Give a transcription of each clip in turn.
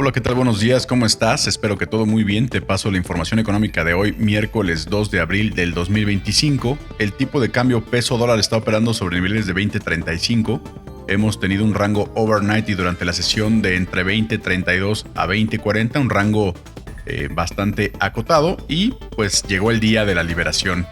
Hola, ¿qué tal? Buenos días, ¿cómo estás? Espero que todo muy bien. Te paso la información económica de hoy, miércoles 2 de abril del 2025. El tipo de cambio peso dólar está operando sobre niveles de 20.35. Hemos tenido un rango overnight y durante la sesión de entre 20.32 a 20.40, un rango bastante acotado, y pues llegó el día de la liberación,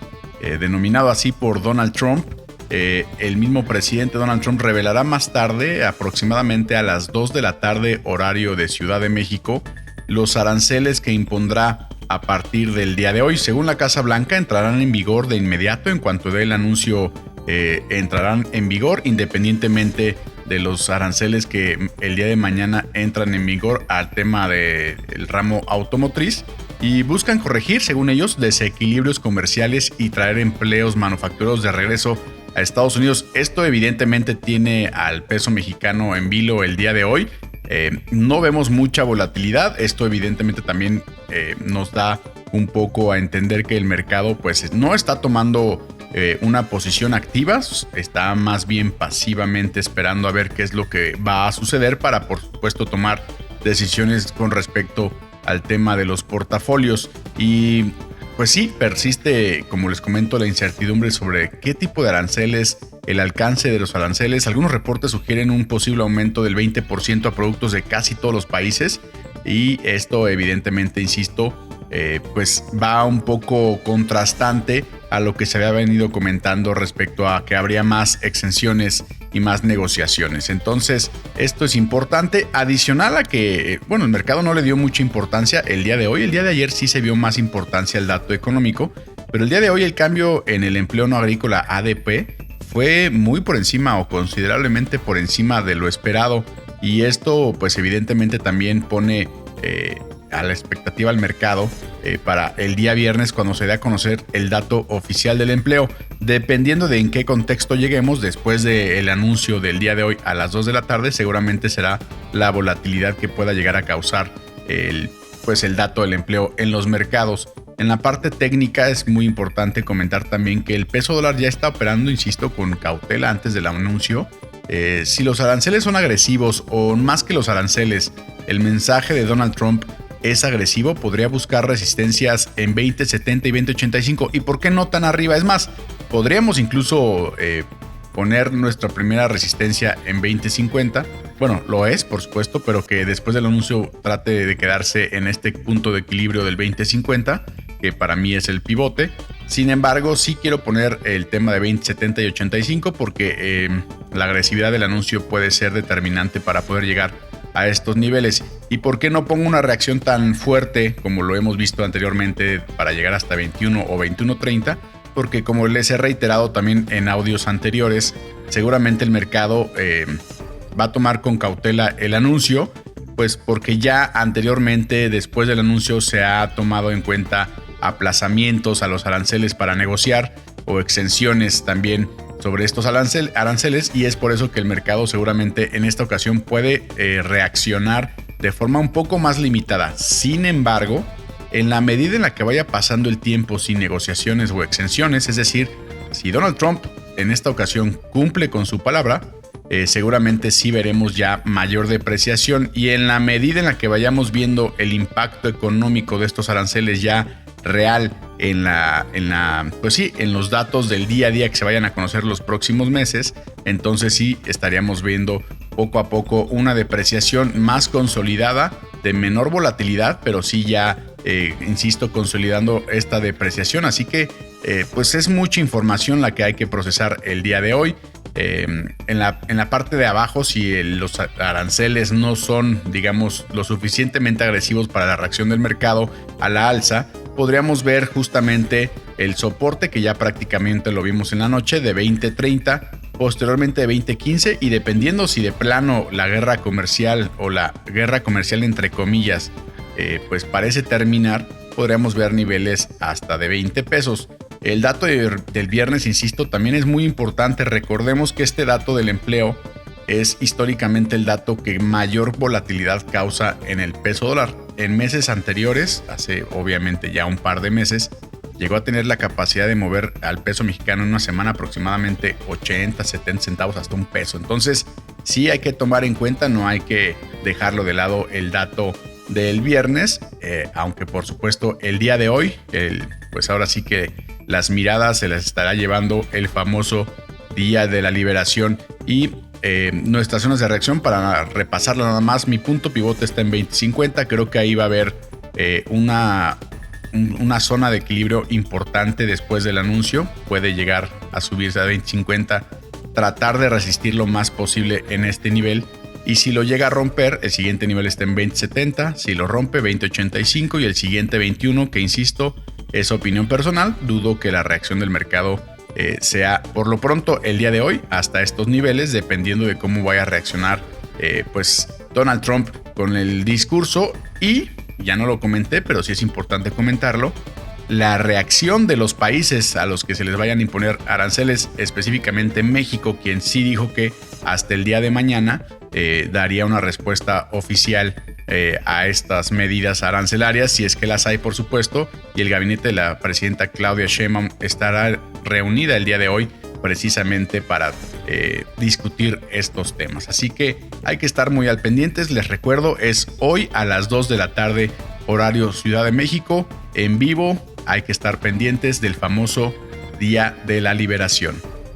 denominado así por Donald Trump. El mismo presidente Donald Trump revelará más tarde, aproximadamente a las 2 de la tarde horario de Ciudad de México, los aranceles que impondrá a partir del día de hoy. Según la Casa Blanca, entrarán en vigor de inmediato en cuanto dé el anuncio. Entrarán en vigor independientemente de los aranceles que el día de mañana entran en vigor al tema del ramo automotriz, y buscan corregir, según ellos, desequilibrios comerciales y traer empleos manufactureros de regreso a Estados Unidos. Esto evidentemente tiene al peso mexicano en vilo el día de hoy. No vemos mucha volatilidad. Esto evidentemente también nos da un poco a entender que el mercado pues no está tomando una posición activa, está más bien pasivamente esperando a ver qué es lo que va a suceder para, por supuesto, tomar decisiones con respecto al tema de los portafolios. Y pues sí, persiste, como les comento, la incertidumbre sobre qué tipo de aranceles, el alcance de los aranceles. Algunos reportes sugieren un posible aumento del 20% a productos de casi todos los países, y esto evidentemente, insisto, pues va un poco contrastante a lo que se había venido comentando respecto a que habría más exenciones y más negociaciones. Entonces, esto es importante, adicional a que, bueno, el mercado no le dio mucha importancia el día de hoy. El día de ayer sí se vio más importancia el dato económico, pero el día de hoy el cambio en el empleo no agrícola ADP fue muy por encima o considerablemente por encima de lo esperado, y esto pues evidentemente también pone a la expectativa al mercado para el día viernes, cuando se dé a conocer el dato oficial del empleo. Dependiendo de en qué contexto lleguemos después del anuncio del día de hoy a las 2 de la tarde, seguramente será la volatilidad que pueda llegar a causar el dato del empleo en los mercados. En la parte técnica es muy importante comentar también que el peso dólar ya está operando, insisto, con cautela antes del anuncio. Si los aranceles son agresivos, o más que los aranceles, el mensaje de Donald Trump es agresivo, podría buscar resistencias en 20.70 y 20.85, y por qué no tan arriba. Es más, podríamos incluso poner nuestra primera resistencia en 20.50. Bueno, lo es, por supuesto, pero que después del anuncio trate de quedarse en este punto de equilibrio del 20.50, que para mí es el pivote. Sin embargo, sí quiero poner el tema de 20.70 y 85, porque la agresividad del anuncio puede ser determinante para poder llegar a estos niveles. ¿Y por qué no pongo una reacción tan fuerte como lo hemos visto anteriormente para llegar hasta 21 o 21.30? Porque, como les he reiterado también en audios anteriores, seguramente el mercado va a tomar con cautela el anuncio, pues porque ya anteriormente, después del anuncio, se ha tomado en cuenta aplazamientos a los aranceles para negociar, o exenciones también sobre estos aranceles, y es por eso que el mercado seguramente en esta ocasión puede reaccionar de forma un poco más limitada. Sin embargo, en la medida en la que vaya pasando el tiempo sin negociaciones o exenciones, es decir, si Donald Trump en esta ocasión cumple con su palabra, seguramente sí veremos ya mayor depreciación, y en la medida en la que vayamos viendo el impacto económico de estos aranceles ya real en los datos del día a día que se vayan a conocer los próximos meses, entonces sí estaríamos viendo poco a poco una depreciación más consolidada, de menor volatilidad, pero sí ya, insisto, consolidando esta depreciación. Así que pues es mucha información la que hay que procesar el día de hoy. En la parte de abajo, si los aranceles no son, digamos, lo suficientemente agresivos para la reacción del mercado a la alza, podríamos ver justamente el soporte, que ya prácticamente lo vimos en la noche, de 20.30, posteriormente de 20.15, y dependiendo si de plano la guerra comercial, o la guerra comercial entre comillas, pues parece terminar, podríamos ver niveles hasta de 20 pesos. El dato del viernes, insisto, también es muy importante. Recordemos que este dato del empleo es históricamente el dato que mayor volatilidad causa en el peso dólar. En meses anteriores, hace obviamente ya un par de meses, llegó a tener la capacidad de mover al peso mexicano en una semana aproximadamente 80, 70 centavos hasta un peso. Entonces, sí hay que tomar en cuenta, no hay que dejarlo de lado el dato del viernes, aunque por supuesto el día de hoy, pues ahora sí que las miradas se las estará llevando el famoso Día de la Liberación y nuestras zonas de reacción. Para repasarla nada más, mi punto pivote está en 20.50, creo que ahí va a haber una zona de equilibrio importante después del anuncio, puede llegar a subirse a 20.50, tratar de resistir lo más posible en este nivel. Y si lo llega a romper, el siguiente nivel está en 20.70, si lo rompe 20.85 y el siguiente 21, que insisto, es opinión personal. Dudo que la reacción del mercado sea por lo pronto el día de hoy hasta estos niveles, dependiendo de cómo vaya a reaccionar pues Donald Trump con el discurso. Y ya no lo comenté, pero sí es importante comentarlo, la reacción de los países a los que se les vayan a imponer aranceles, específicamente México, quien sí dijo que hasta el día de mañana daría una respuesta oficial a estas medidas arancelarias, si es que las hay, por supuesto, y el gabinete de la presidenta Claudia Sheinbaum estará reunida el día de hoy precisamente para discutir estos temas. Así que hay que estar muy al pendientes. Les recuerdo, es hoy a las 2 de la tarde, horario Ciudad de México, en vivo. Hay que estar pendientes del famoso Día de la Liberación.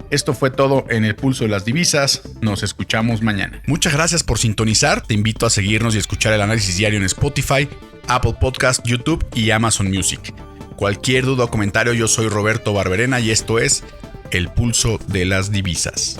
Esto fue todo en el Pulso de las Divisas. Nos escuchamos mañana. Muchas gracias por sintonizar. Te invito a seguirnos y escuchar el análisis diario en Spotify, Apple Podcast, YouTube y Amazon Music. Cualquier duda o comentario, yo soy Roberto Barberena y esto es El Pulso de las Divisas.